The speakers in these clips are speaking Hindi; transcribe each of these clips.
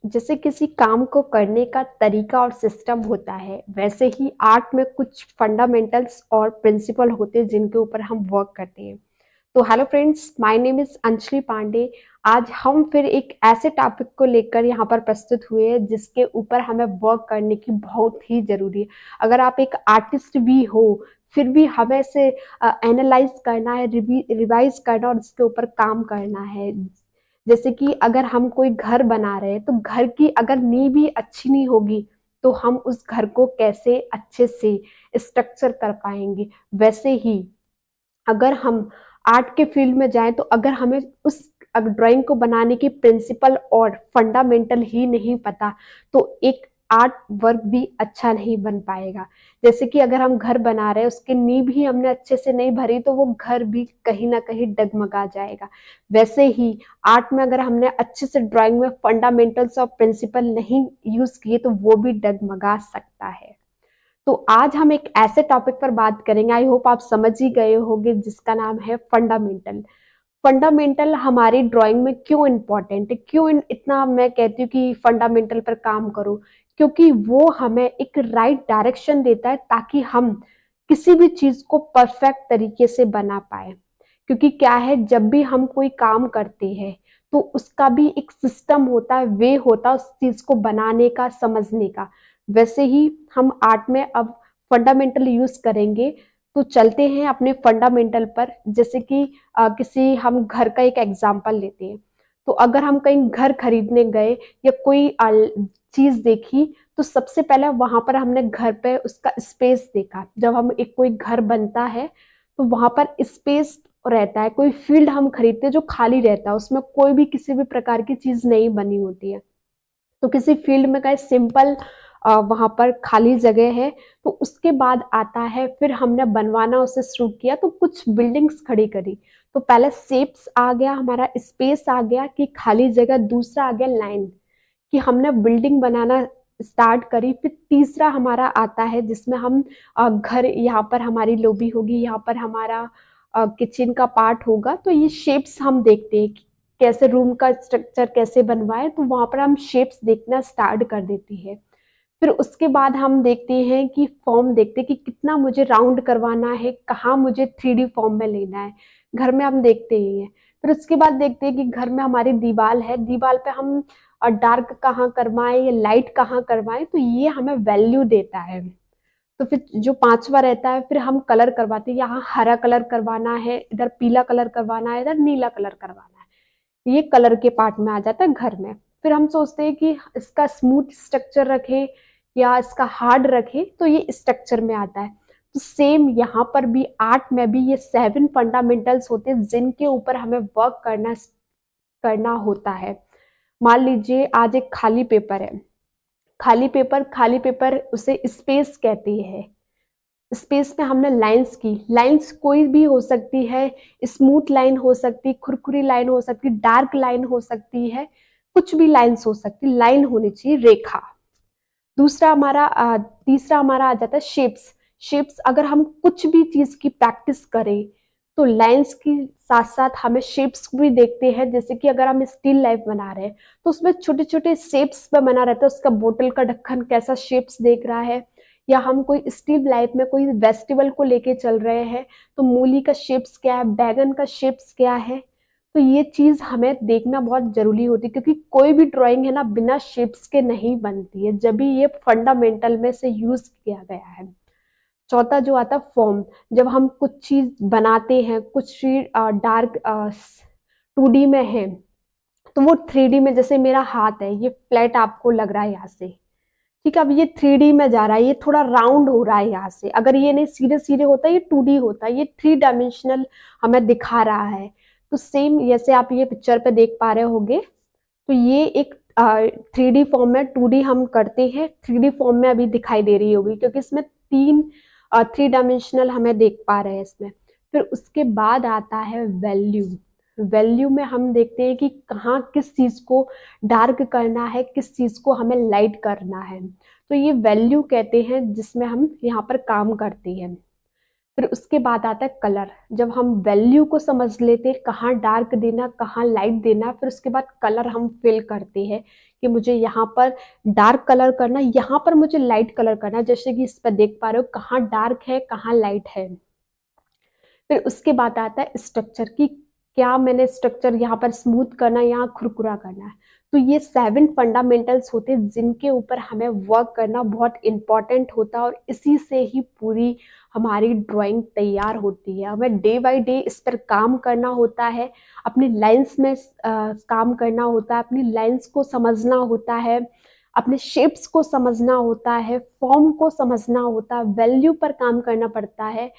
जैसे किसी काम को करने का तरीका और सिस्टम होता है, वैसे ही आर्ट में कुछ फंडामेंटल्स और प्रिंसिपल होते हैं जिनके ऊपर हम वर्क करते हैं। तो hello friends, my name is Anjali Pandey. आज हम फिर एक ऐसे टॉपिक को लेकर यहाँ पर प्रस्तुत हुए हैं जिसके ऊपर हमें वर्क करने की बहुत ही जरूरी है। अगर आप एक आर्टिस्ट भी हो, फिर भी हमें इसे एनालाइज करना है, रिवाइज करना और इसके ऊपर काम करना है। जैसे कि अगर हम कोई घर बना रहे हैं तो घर की अगर नींव भी अच्छी नहीं होगी तो हम उस घर को कैसे अच्छे से स्ट्रक्चर कर पाएंगे। वैसे ही अगर हम आर्ट के फील्ड में जाएं तो अगर हमें उस ड्राइंग को बनाने की प्रिंसिपल और फंडामेंटल ही नहीं पता तो एक आर्ट वर्क भी अच्छा नहीं बन पाएगा। जैसे कि अगर हम घर बना रहे हैं, उसकी नींव ही हमने अच्छे से नहीं भरी तो वो घर भी कहीं ना कहीं डगमगा जाएगा। वैसे ही आर्ट में अगर हमने अच्छे से ड्राइंग में फंडामेंटल्स और प्रिंसिपल नहीं यूज किए तो वो भी डगमगा सकता है। तो आज हम एक ऐसे टॉपिक पर बात करेंगे, आई होप आप समझ ही गए होंगे, जिसका नाम है फंडामेंटल। फंडामेंटल हमारी ड्राइंग में क्यों इंपॉर्टेंट है, क्यों इतना मैं कहती हूँ कि फंडामेंटल पर काम करो। क्योंकि वो हमें एक राइट डायरेक्शन देता है ताकि हम किसी भी चीज को परफेक्ट तरीके से बना पाए। क्योंकि क्या है, जब भी हम कोई काम करते हैं तो उसका भी एक सिस्टम होता है, वे होता है उस चीज को बनाने का, समझने का। वैसे ही हम आर्ट में अब फंडामेंटल यूज करेंगे। तो चलते हैं अपने फंडामेंटल पर। जैसे कि किसी हम घर का एक एग्जांपल लेते हैं। तो अगर हम कहीं घर खरीदने गए या कोई चीज देखी तो सबसे पहले वहां पर हमने घर पे उसका स्पेस देखा। जब हम एक कोई घर बनता है तो वहां पर स्पेस रहता है। कोई फील्ड हम खरीदते हैं जो खाली रहता है, उसमें कोई भी किसी भी प्रकार की चीज नहीं बनी होती है। तो किसी फील्ड में का सिंपल वहां पर खाली जगह है। तो उसके बाद आता है, फिर हमने बनवाना उसे शुरू किया तो कुछ बिल्डिंग्स खड़ी करी। तो पहले शेप्स आ गया, हमारा स्पेस आ गया कि खाली जगह। दूसरा आ गया लाइन, कि हमने बिल्डिंग बनाना स्टार्ट करी। फिर तीसरा हमारा आता है जिसमें हम घर, यहाँ पर हमारी लॉबी होगी, यहाँ पर हमारा किचन का पार्ट होगा। तो ये शेप्स हम देखते हैं कि कैसे रूम का स्ट्रक्चर कैसे बनवाए, तो वहां पर हम शेप्स देखना स्टार्ट कर देती है। फिर उसके बाद हम देखते हैं कि फॉर्म देखते हैं कि कितना मुझे राउंड करवाना है, कहाँ मुझे 3D फॉर्म में लेना है। घर में हम देखते ही हैं। फिर उसके बाद देखते हैं कि घर में हमारी दीवार है, दीवार पे हम डार्क कहाँ करवाएं या लाइट कहाँ करवाएं, तो ये हमें वैल्यू देता है। तो फिर जो पांचवा रहता है, फिर हम कलर करवाते हैं। यहाँ हरा कलर करवाना है, इधर पीला कलर करवाना है, इधर नीला कलर करवाना है। ये कलर के पार्ट में आ जाता है घर में। फिर हम सोचते हैं कि इसका स्मूथ स्ट्रक्चर रखें या इसका हार्ड रखें, तो ये स्ट्रक्चर में आता है। तो सेम यहाँ पर भी आर्ट में भी ये 7 फंडामेंटल्स होते हैं जिनके ऊपर हमें वर्क करना करना होता है। मान लीजिए आज एक खाली पेपर है। खाली पेपर उसे स्पेस कहते हैं। स्पेस में हमने लाइंस की, लाइंस कोई भी हो सकती है। स्मूथ लाइन हो सकती, खुरखुरी लाइन हो सकती, डार्क लाइन हो सकती है, कुछ भी लाइंस हो सकती। लाइन होनी चाहिए, रेखा। दूसरा हमारा तीसरा हमारा आ जाता है शेप्स। शेप्स अगर हम कुछ भी चीज की प्रैक्टिस करें तो लाइंस की साथ साथ हमें शेप्स भी देखते हैं। जैसे कि अगर हम स्टील लाइफ बना रहे हैं तो उसमें छोटे छोटे शेप्स पे बना रहता है, उसका बोतल का ढक्कन कैसा शेप्स देख रहा है। या हम कोई स्टील लाइफ में कोई फेस्टिवल को लेके चल रहे हैं तो मूली का शेप्स क्या है, बैगन का शेप्स क्या है। तो ये चीज हमें देखना बहुत जरूरी होती है, क्योंकि कोई भी ड्राइंग है ना बिना शेप्स के नहीं बनती है, जब भी ये फंडामेंटल में से यूज किया गया है। चौथा जो आता है फॉर्म। जब हम कुछ चीज बनाते हैं, कुछ चीज डार्क 2D में है तो वो 3D में, जैसे मेरा हाथ है ये फ्लैट आपको लग रहा है यहाँ से, ठीक है। अब ये 3D में जा रहा है, ये थोड़ा राउंड हो रहा है यहाँ से। अगर ये नहीं सीधे सीधे होता, ये 2D होता, ये 3 डायमेंशनल हमें दिखा रहा है। तो सेम जैसे आप ये पिक्चर पे देख पा रहे होगे, तो ये एक 3D फॉर्म में 2D हम करते हैं, 3D फॉर्म में अभी दिखाई दे रही होगी क्योंकि इसमें 3 डायमेंशनल हमें देख पा रहे हैं इसमें। फिर उसके बाद आता है वैल्यू। वैल्यू में हम देखते हैं कि कहाँ किस चीज को डार्क करना है, किस चीज को हमें लाइट करना है। तो ये वैल्यू कहते हैं जिसमें हम यहाँ पर काम करते हैं। फिर उसके बाद आता है कलर। जब हम वैल्यू को समझ लेते हैं कहाँ डार्क देना, कहाँ लाइट देना, फिर उसके बाद कलर हम फिल करते हैं कि मुझे यहाँ पर डार्क कलर करना, यहाँ पर मुझे लाइट कलर करना। जैसे कि इस पर देख पा रहे हो कहाँ डार्क है, कहाँ लाइट है। फिर उसके बाद आता है स्ट्रक्चर की, क्या मैंने स्ट्रक्चर यहाँ पर स्मूथ करना है, यहाँ खुरखुरा करना है। तो ये 7 फंडामेंटल्स होते हैं जिनके ऊपर हमें वर्क करना बहुत इंपॉर्टेंट होता है, और इसी से ही पूरी हमारी ड्राइंग तैयार होती है। हमें डे बाय डे इस पर काम करना होता है, अपनी लाइंस में काम करना होता है, अपनी लाइंस को समझना होता है, अपने शेप्स को समझना होता है, फॉर्म को समझना होता है, वैल्यू पर काम करना पड़ता है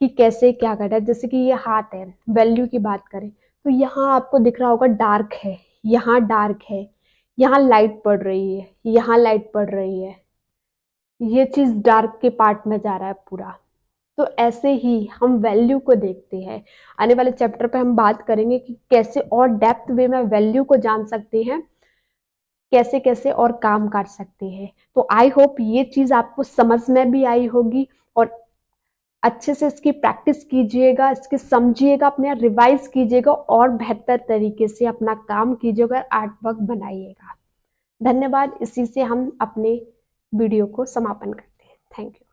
कि कैसे क्या करना है। जैसे कि ये हाथ है, वैल्यू की बात करें तो यहाँ आपको दिख रहा होगा डार्क है, यहाँ डार्क है, यहाँ लाइट पड़ रही है, यहाँ लाइट पड़ रही है, ये चीज डार्क के पार्ट में जा रहा है पूरा। तो ऐसे ही हम वैल्यू को देखते हैं। आने वाले चैप्टर पे हम बात करेंगे कि कैसे और डेप्थ वे में वैल्यू को जान सकते हैं, कैसे कैसे और काम कर सकते हैं। तो आई होप ये चीज आपको समझ में भी आई होगी, और अच्छे से इसकी प्रैक्टिस कीजिएगा, इसके समझिएगा, अपने रिवाइज कीजिएगा, और बेहतर तरीके से अपना काम कीजिएगा, आर्ट वर्क बनाइएगा। धन्यवाद। इसी से हम अपने वीडियो को समापन करते हैं। Thank you.